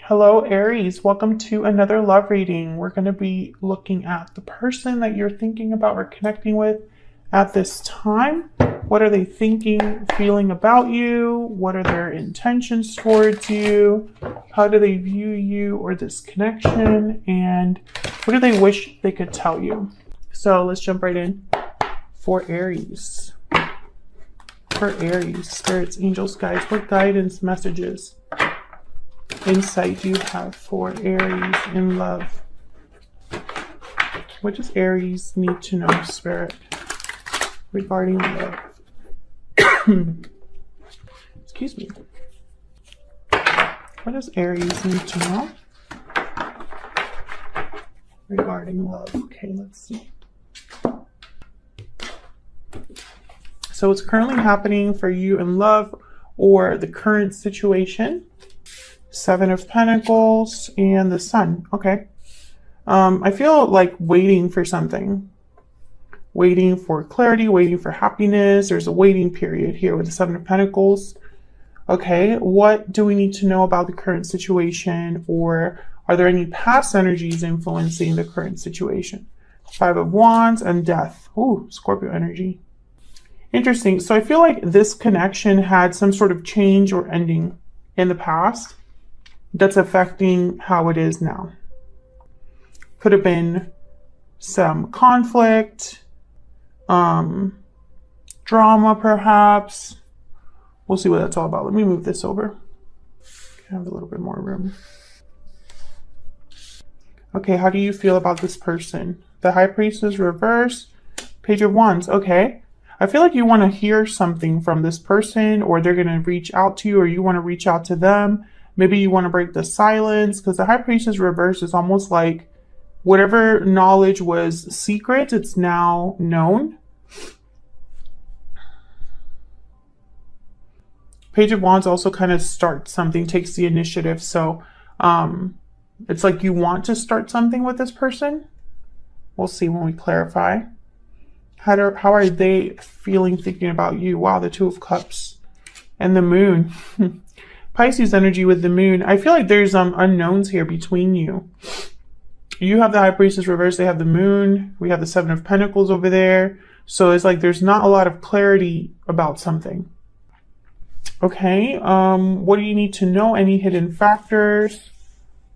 Hello, Aries. Welcome to another love reading. We're going to be looking at the person that you're thinking about or connecting with at this time. What are they thinking, feeling about you? What are their intentions towards you? How do they view you or this connection? And what do they wish they could tell you? So let's jump right in for Aries. For Aries, spirits, angels, guides, what guidance messages, insight do you have for Aries in love? What does Aries need to know, Spirit, regarding love? Excuse me. What does Aries need to know regarding love? Okay, let's see. So what's currently happening for you in love or the current situation? Seven of Pentacles and the Sun. Okay. I feel like waiting for something. Waiting for clarity, waiting for happiness. There's a waiting period here with the Seven of Pentacles. Okay. What do we need to know about the current situation? Or are there any past energies influencing the current situation? Five of Wands and Death. Ooh, Scorpio energy. Interesting. So I feel like this connection had some sort of change or ending in the past that's affecting how it is now. Could have been some conflict, drama perhaps. We'll see what that's all about. Let me move this over. Have a little bit more room. Okay, how do you feel about this person? The High Priestess reverse, Page of Wands. Okay. I feel like you want to hear something from this person, or they're going to reach out to you, or you want to reach out to them. Maybe you want to break the silence, because the High Priestess reverse is almost like whatever knowledge was secret, it's now known. Page of Wands also kind of starts something, takes the initiative. So it's like you want to start something with this person. We'll see when we clarify. How are they feeling, thinking about you? Wow, the Two of Cups and the Moon. Pisces energy with the Moon. I feel like there's unknowns here between you. You have the High Priestess reverse. They have the Moon. We have the Seven of Pentacles over there. So it's like there's not a lot of clarity about something. Okay. What do you need to know? Any hidden factors?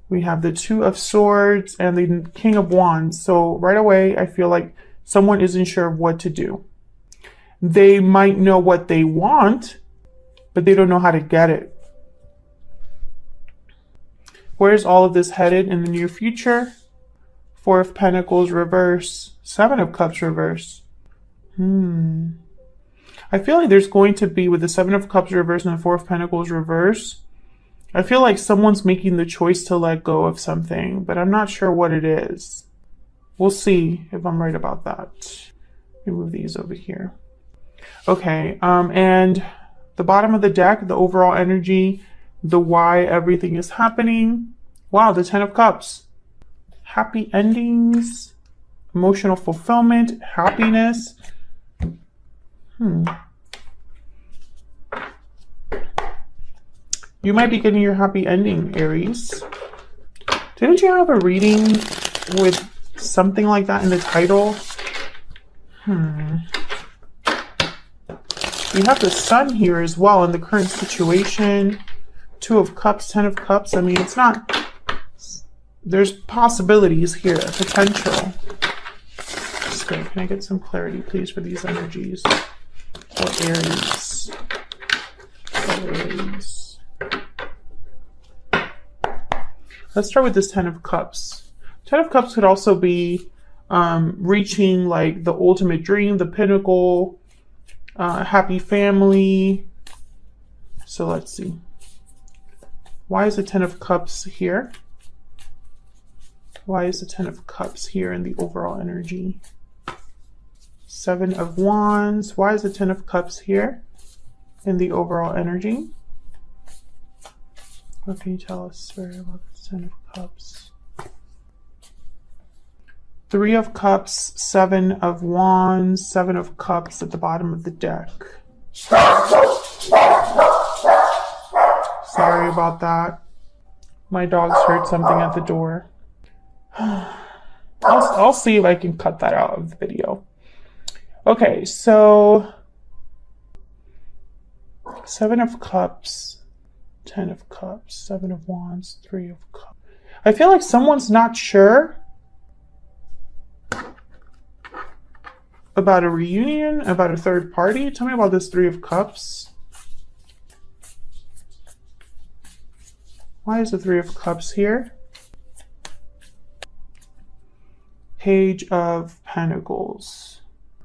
We have the Two of Swords and the King of Wands. So right away, I feel like someone isn't sure of what to do. They might know what they want, but they don't know how to get it. Where's all of this headed in the near future? Four of Pentacles reverse, Seven of Cups reverse. I feel like there's going to be, with the Seven of Cups reverse and the Four of Pentacles reverse, I feel like someone's making the choice to let go of something, but I'm not sure what it is. We'll see if I'm right about that. Let me move these over here. Okay, and the bottom of the deck, the overall energy, the why everything is happening. Wow, the Ten of Cups. Happy endings, emotional fulfillment, happiness. You might be getting your happy ending, Aries. Didn't you have a reading with something like that in the title? You have the Sun here as well in the current situation. Two of Cups, Ten of Cups. I mean, it's not... There's possibilities here, potential. So, can I get some clarity, please, for these energies? For Aries. For Aries. Let's start with this Ten of Cups. Ten of Cups could also be reaching like the ultimate dream, the pinnacle, happy family. So let's see. Why is the Ten of Cups here? Why is the Ten of Cups here in the overall energy? Seven of Wands. Why is the Ten of Cups here in the overall energy? What can you tell us, Spirit, about the Ten of Cups? Three of Cups, Seven of Wands, Seven of Cups at the bottom of the deck. Sorry about that. My dogs heard something at the door. I'll see if I can cut that out of the video. Okay, so 7 of Cups, 10 of Cups, 7 of Wands, 3 of Cups. I feel like someone's not sure about a reunion, about a third party. Tell me about this 3 of Cups. Why is the 3 of Cups here? Page of Pentacles.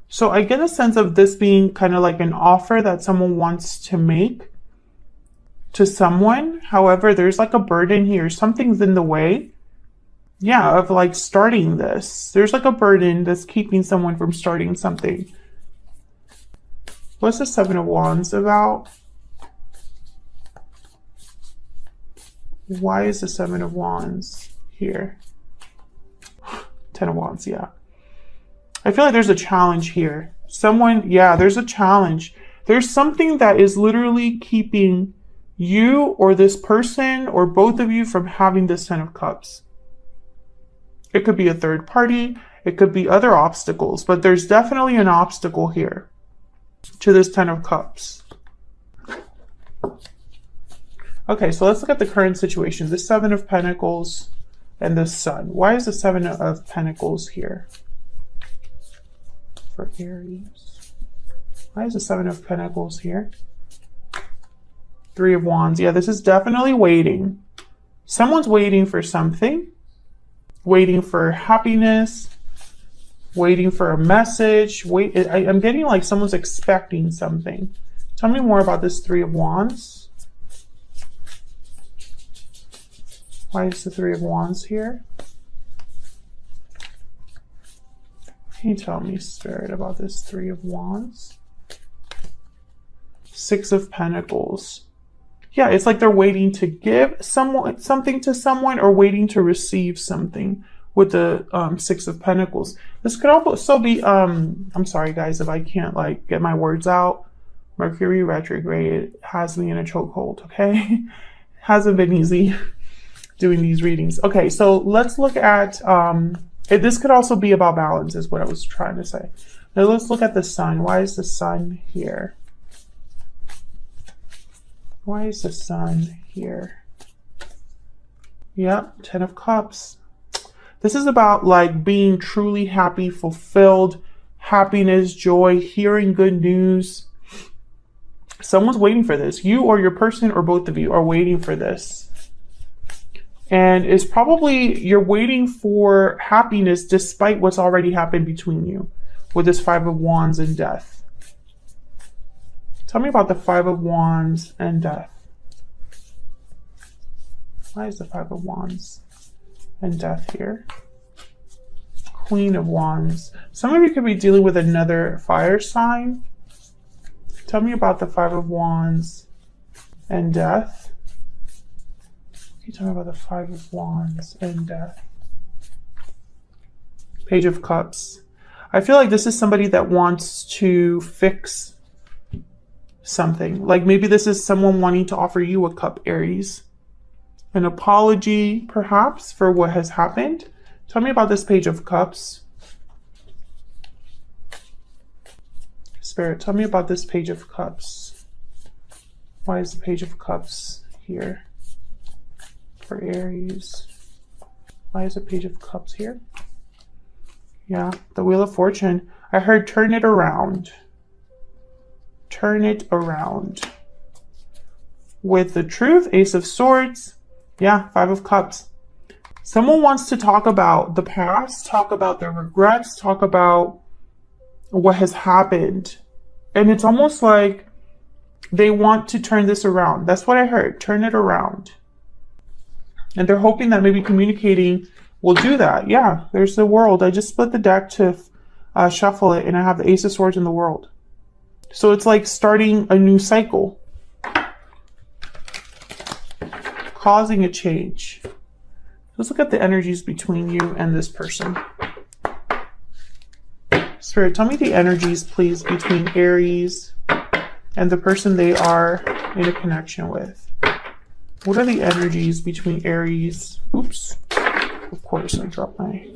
So I get a sense of this being kind of like an offer that someone wants to make to someone. However, there's like a burden here. Something's in the way. Yeah, of like starting this. There's like a burden that's keeping someone from starting something. What's the 7 of Wands about? Why is the 7 of Wands here? 10 of Wands, yeah. I feel like there's a challenge here. Someone, yeah, there's a challenge. There's something that is literally keeping you or this person or both of you from having this 10 of Cups. It could be a third party. It could be other obstacles, but there's definitely an obstacle here to this 10 of Cups. Okay, so let's look at the current situation. The 7 of Pentacles and the Sun. Why is the 7 of Pentacles here for Aries? Why is the 7 of Pentacles here? 3 of Wands. Yeah, this is definitely waiting. Someone's waiting for something. Waiting for happiness. Waiting for a message. I'm getting like someone's expecting something. Tell me more about this 3 of Wands. Why is the 3 of Wands here? Can you tell me, Spirit, about this 3 of Wands? 6 of Pentacles. Yeah, it's like they're waiting to give someone something to someone or waiting to receive something with the 6 of Pentacles. This could also be, I'm sorry guys if I can't like get my words out. Mercury retrograde has me in a chokehold, okay? Hasn't been easy doing these readings. Okay, so let's look at, this could also be about balance is what I was trying to say. Now let's look at the Sun. Why is the Sun here? Why is the Sun here? Yep, 10 of Cups. This is about like being truly happy, fulfilled, happiness, joy, hearing good news. Someone's waiting for this. You or your person or both of you are waiting for this. And it's probably you're waiting for happiness despite what's already happened between you with this 5 of Wands and Death. Tell me about the 5 of Wands and Death. Why is the 5 of Wands and Death here? Queen of Wands. Some of you could be dealing with another fire sign. Tell me about the 5 of Wands and Death. Can you tell me about the 5 of Wands and Death? Page of Cups. I feel like this is somebody that wants to fix something. Like maybe this is someone wanting to offer you a cup, Aries. An apology, perhaps, for what has happened. Tell me about this Page of Cups. Spirit, tell me about this Page of Cups. Why is the Page of Cups here for Aries? Why is the Page of Cups here? Yeah, the Wheel of Fortune. I heard turn it around. Turn it around. With the Truth, Ace of Swords. Yeah, 5 of Cups. Someone wants to talk about the past, talk about their regrets, talk about what has happened. And it's almost like they want to turn this around. That's what I heard. Turn it around. And they're hoping that maybe communicating will do that. Yeah, there's the World. I just split the deck to shuffle it, and I have the Ace of Swords in the World. So it's like starting a new cycle. Causing a change. Let's look at the energies between you and this person. Spirit, tell me the energies, please, between Aries and the person they are in a connection with. What are the energies between Aries? Oops. Of course, I dropped my...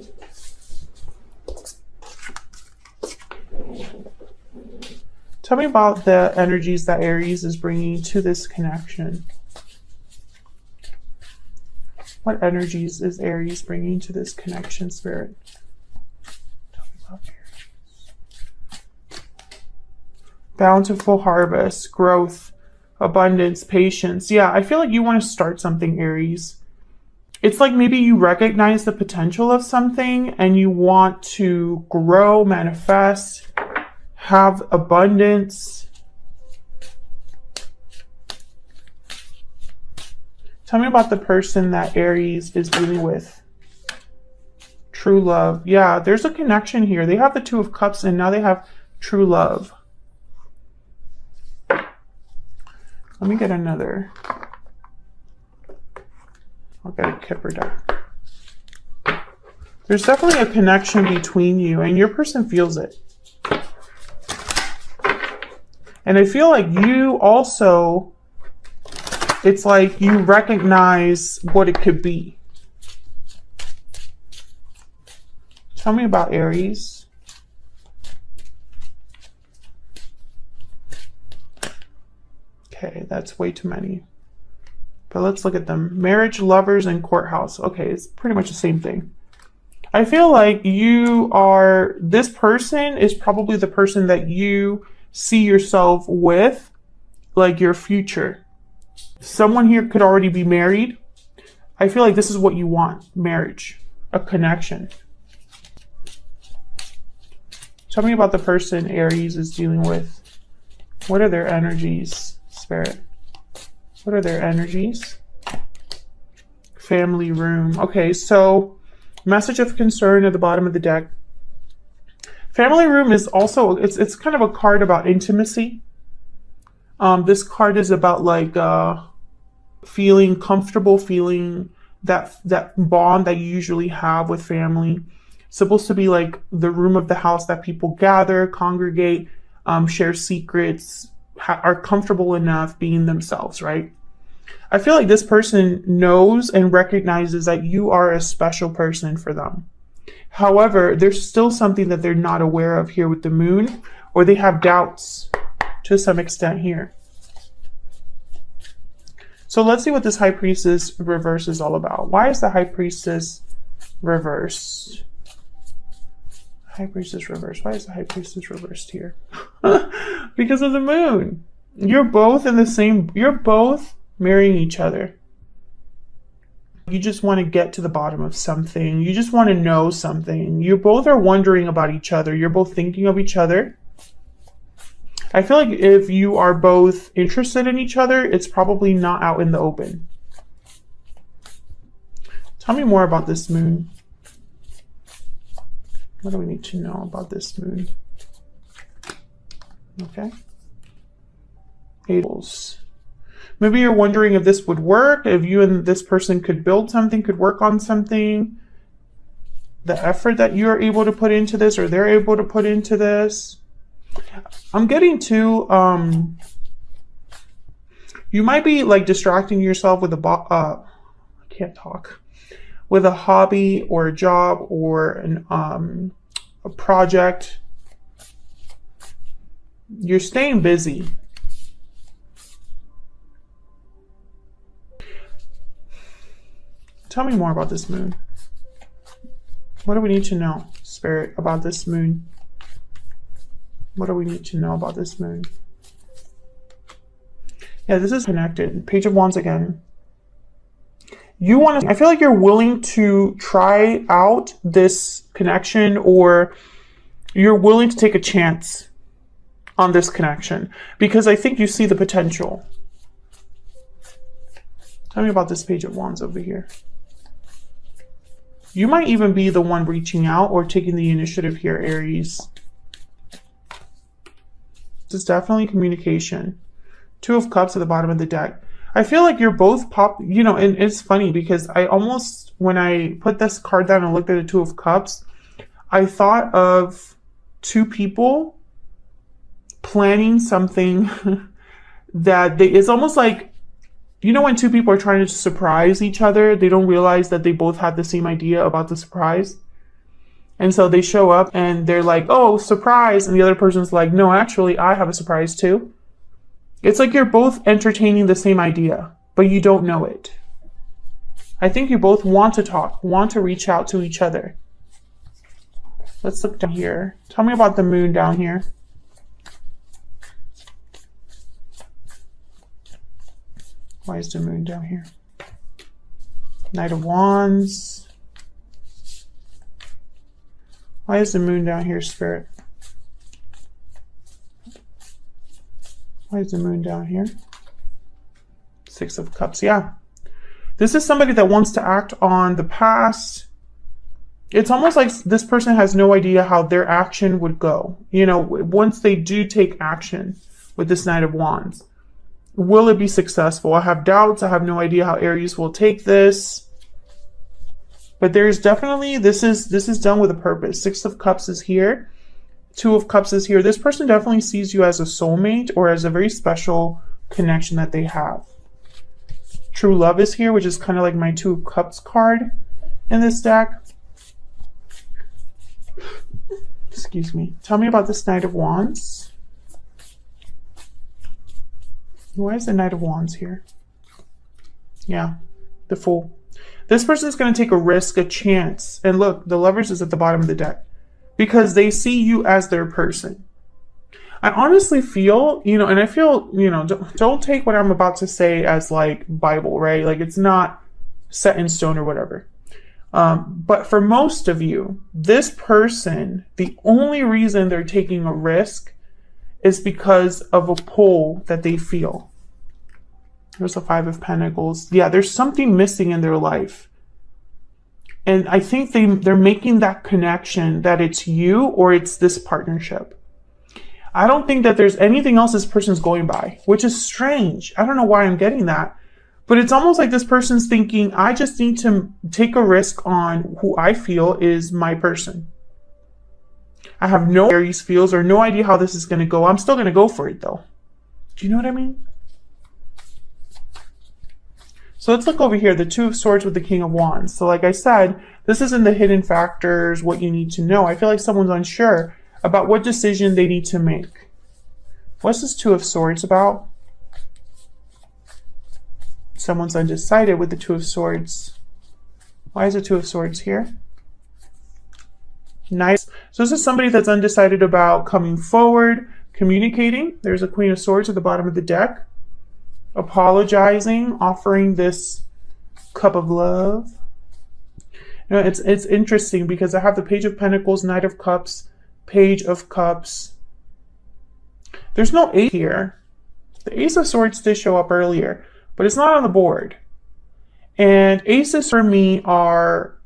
Tell me about the energies that Aries is bringing to this connection. What energies is Aries bringing to this connection, Spirit? Tell me about Aries. Bountiful harvest, growth, abundance, patience. Yeah, I feel like you want to start something, Aries. It's like maybe you recognize the potential of something and you want to grow, manifest, have abundance. Tell me about the person that Aries is dealing with. True love. Yeah, there's a connection here. They have the Two of Cups and now they have true love. Let me get another. I'll get a Kipper deck. There's definitely a connection between you and your person feels it. And I feel like you also, it's like you recognize what it could be. Tell me about Aries. Okay, that's way too many. But let's look at them. Marriage, lovers, and courthouse. Okay, it's pretty much the same thing. I feel like this person is probably the person that you see yourself with, like your future. Someone here could already be married. I feel like this is what you want. Marriage, a connection. Tell me about the person Aries is dealing with. What are their energies, Spirit? What are their energies? Family room. Okay, so message of concern at the bottom of the deck. Family room is also, it's kind of a card about intimacy. This card is about like feeling comfortable, feeling that bond that you usually have with family. It's supposed to be like the room of the house that people gather, congregate, share secrets, are comfortable enough being themselves, right? I feel like this person knows and recognizes that you are a special person for them. However, there's still something that they're not aware of here with the moon, or they have doubts to some extent here. So let's see what this High Priestess reverse is all about. Why is the High Priestess reversed? High Priestess reversed. Why is the High Priestess reversed here? Because of the moon. You're both marrying each other. You just want to get to the bottom of something. You just want to know something. You both are wondering about each other. You're both thinking of each other. I feel like if you are both interested in each other, it's probably not out in the open. Tell me more about this moon. What do we need to know about this moon? Okay. Tables. Maybe you're wondering if this would work, if you and this person could build something, could work on something. The effort that you're able to put into this, or they're able to put into this. I'm getting to, you might be like distracting yourself with I can't talk. With a hobby or a job or a project. You're staying busy. Tell me more about this moon. What do we need to know, Spirit, about this moon? What do we need to know about this moon? Yeah, this is connected. Page of Wands again. I feel like you're willing to try out this connection, or you're willing to take a chance on this connection because I think you see the potential. Tell me about this Page of Wands over here. You might even be the one reaching out or taking the initiative here, Aries. This is definitely communication. Two of Cups at the bottom of the deck. I feel like you're both and it's funny because when I put this card down and looked at the Two of Cups, I thought of two people planning something that it's almost like You know when two people are trying to surprise each other, they don't realize that they both had the same idea about the surprise. And so they show up and they're like, oh, surprise. And the other person's like, no, actually, I have a surprise too. It's like you're both entertaining the same idea, but you don't know it. I think you both want to talk, want to reach out to each other. Let's look down here. Tell me about the moon down here. Why is the moon down here? Knight of Wands. Why is the moon down here, Spirit? Why is the moon down here? Six of Cups, yeah. This is somebody that wants to act on the past. It's almost like this person has no idea how their action would go. You know, once they do take action with this Knight of Wands. Will it be successful? I have doubts. I have no idea how Aries will take this. But there's definitely, this is done with a purpose. Six of Cups is here. Two of Cups is here. This person definitely sees you as a soulmate or as a very special connection that they have. True love is here, which is kind of like my Two of Cups card in this deck. Excuse me. Tell me about this Knight of Wands. Why is the Knight of Wands here? Yeah, the Fool. This person is going to take a risk, a chance. And look, the Lovers is at the bottom of the deck because they see you as their person. I honestly feel, you know, and I feel, you know, don't take what I'm about to say as like Bible, right? Like it's not set in stone or whatever. But for most of you, this person, the only reason they're taking a risk is because of a pull that they feel. There's a Five of Pentacles. Yeah, there's something missing in their life. And I think they're making that connection that it's you or it's this partnership. I don't think that there's anything else this person's going by, which is strange. I don't know why I'm getting that. But it's almost like this person's thinking, I just need to take a risk on who I feel is my person. I have no Aries feels or no idea how this is going to go. I'm still going to go for it though. Do you know what I mean? So let's look over here, the Two of Swords with the King of Wands. So like I said, this is in the hidden factors, what you need to know. I feel like someone's unsure about what decision they need to make. What's this Two of Swords about? Someone's undecided with the Two of Swords. Why is the Two of Swords here? Nice. So this is somebody that's undecided about coming forward, communicating. There's a Queen of Swords at the bottom of the deck. Apologizing, offering this cup of love. You know, it's interesting because I have the Page of Pentacles, Knight of Cups, Page of Cups. There's no Ace here. The Ace of Swords did show up earlier, but it's not on the board. And aces for me are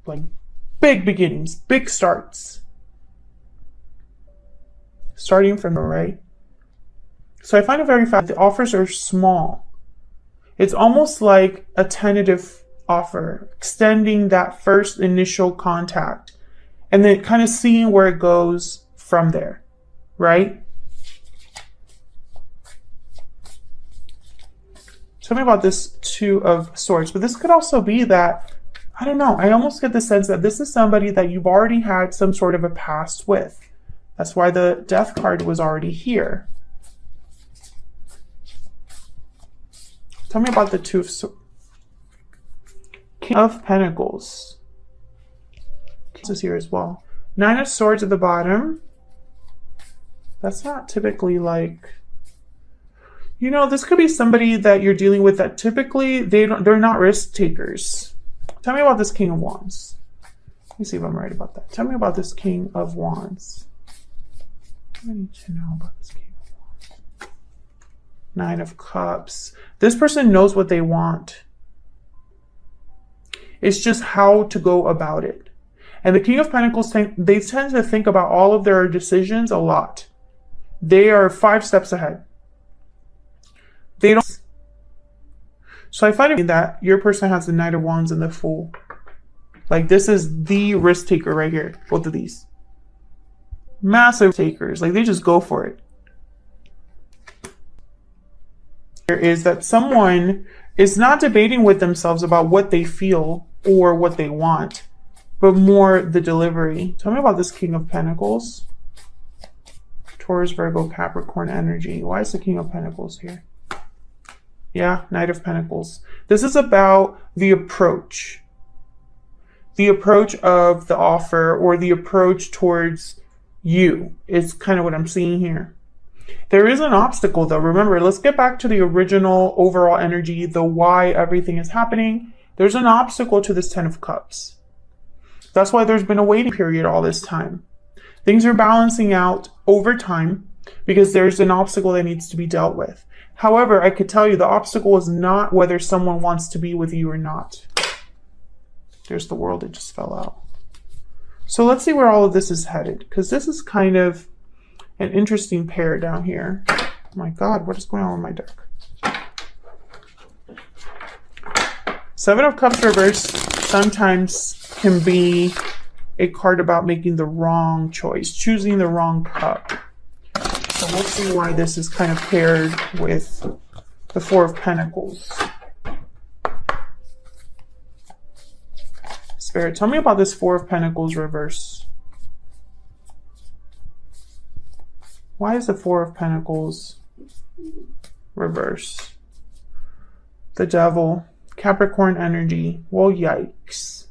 like big beginnings, big starts. Starting from the right. So I find it very fast. The offers are small. It's almost like a tentative offer, extending that first initial contact and then kind of seeing where it goes from there, right? Tell me about this Two of Swords, but this could also be that, I don't know, I almost get the sense that this is somebody that you've already had some sort of a past with. That's why the Death card was already here. Tell me about the Two of Swords. King of Pentacles. This is here as well. Nine of Swords at the bottom. That's not typically like... You know, this could be somebody that you're dealing with that typically they're not risk takers. Tell me about this King of Wands. Let me see if I'm right about that. Tell me about this King of Wands. I need to know about this King of Wands. Nine of Cups. This person knows what they want. It's just how to go about it. And the King of Pentacles, they tend to think about all of their decisions a lot. They are 5 steps ahead. They don't. So I find it that your person has the Knight of Wands and the Fool. Like this is the risk taker right here. Both of these. Massive takers. Like they just go for it. is that someone is not debating with themselves about what they feel or what they want, but more the delivery. Tell me about this King of Pentacles. Taurus, Virgo, Capricorn energy. Why is the King of Pentacles here? Yeah, Knight of Pentacles. This is about the approach. The approach of the offer, or the approach towards you, is kind of what I'm seeing here. There is an obstacle though. Remember, let's get back to the original overall energy, the why everything is happening. There's an obstacle to this 10 of Cups. That's why there's been a waiting period all this time. Things are balancing out over time because there's an obstacle that needs to be dealt with. However, I could tell you the obstacle is not whether someone wants to be with you or not. There's the World that just fell out. So let's see where all of this is headed, because this is kind of an interesting pair down here. Oh my God, what is going on with my deck? 7 of Cups reverse sometimes can be a card about making the wrong choice, choosing the wrong cup. So we'll see why this is kind of paired with the 4 of Pentacles. Spirit, tell me about this 4 of Pentacles reverse. Why is the 4 of Pentacles reverse? The Devil, Capricorn energy. Well, yikes.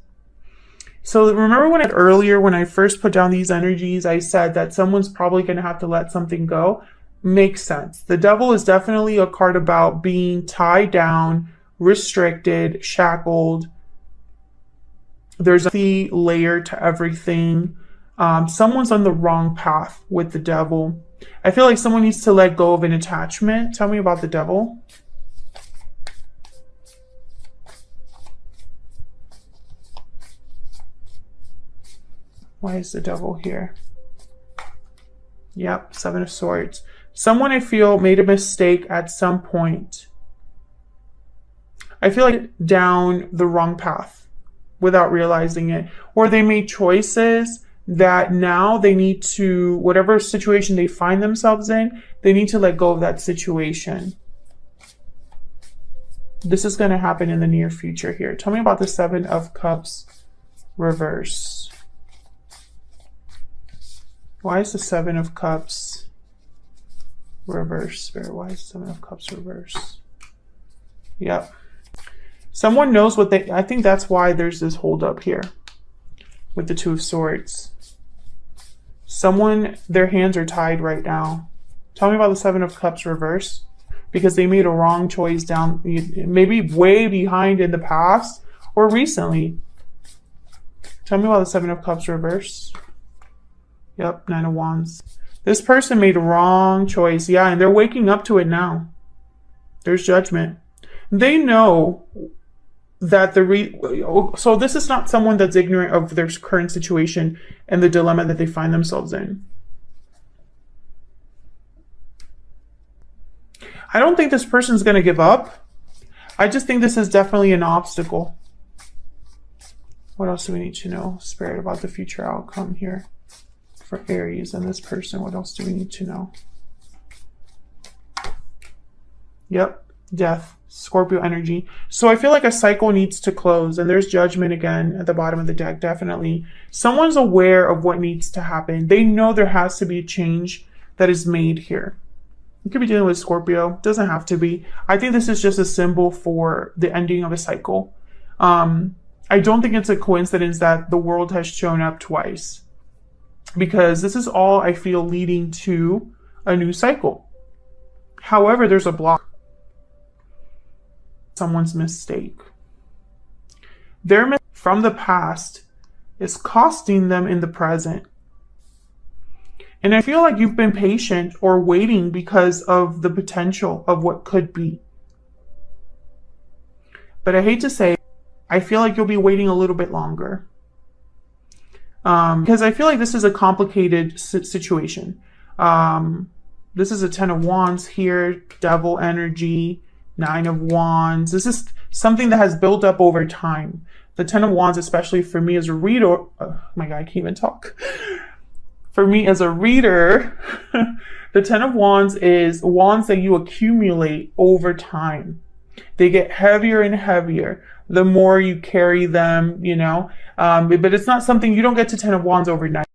So remember when earlier when I first put down these energies, I said that someone's probably going to have to let something go? Makes sense. The Devil is definitely a card about being tied down, restricted, shackled. There's a layer to everything. Someone's on the wrong path with the Devil. I feel like someone needs to let go of an attachment. Tell me about the Devil. Why is the Devil here? Yep, 7 of Swords. Someone, I feel, made a mistake at some point. I feel like down the wrong path without realizing it. Or they made choices that now they need to, whatever situation they find themselves in, they need to let go of that situation. This is going to happen in the near future here. Tell me about the 7 of Cups reverse. Why is the 7 of Cups reverse? Spirit, why is the 7 of Cups reverse? Yep. Someone knows what they, I think that's why there's this hold up here with the 2 of Swords. Someone, their hands are tied right now. Tell me about the 7 of Cups reverse, because they made a wrong choice down, maybe way behind in the past or recently. Tell me about the 7 of Cups reverse. Yep, 9 of Wands. This person made a wrong choice. Yeah, and they're waking up to it now. There's judgment. They know that so this is not someone that's ignorant of their current situation and the dilemma that they find themselves in. I don't think this person's going to give up. I just think this is definitely an obstacle. What else do we need to know, Spirit, about the future outcome here for Aries and this person? What else do we need to know? Yep, Death, Scorpio energy. So I feel like a cycle needs to close, and there's judgment again at the bottom of the deck, definitely. Someone's aware of what needs to happen. They know there has to be a change that is made here. You could be dealing with Scorpio. Doesn't have to be. I think this is just a symbol for the ending of a cycle. I don't think it's a coincidence that the World has shown up twice, because this is all, I feel, leading to a new cycle. However, there's a block. Someone's mistake. Their mistake from the past is costing them in the present. And I feel like you've been patient or waiting because of the potential of what could be. But I hate to say, I feel like you'll be waiting a little bit longer. Because I feel like this is a complicated situation. This is a 10 of Wands here, Devil energy, 9 of Wands. This is something that has built up over time. The 10 of Wands, especially for me as a reader, oh my God, I can't even talk. For me as a reader, The Ten of Wands is wands that you accumulate over time. They get heavier and heavier the more you carry them, you know. But it's not something, you don't get to Ten of Wands overnight.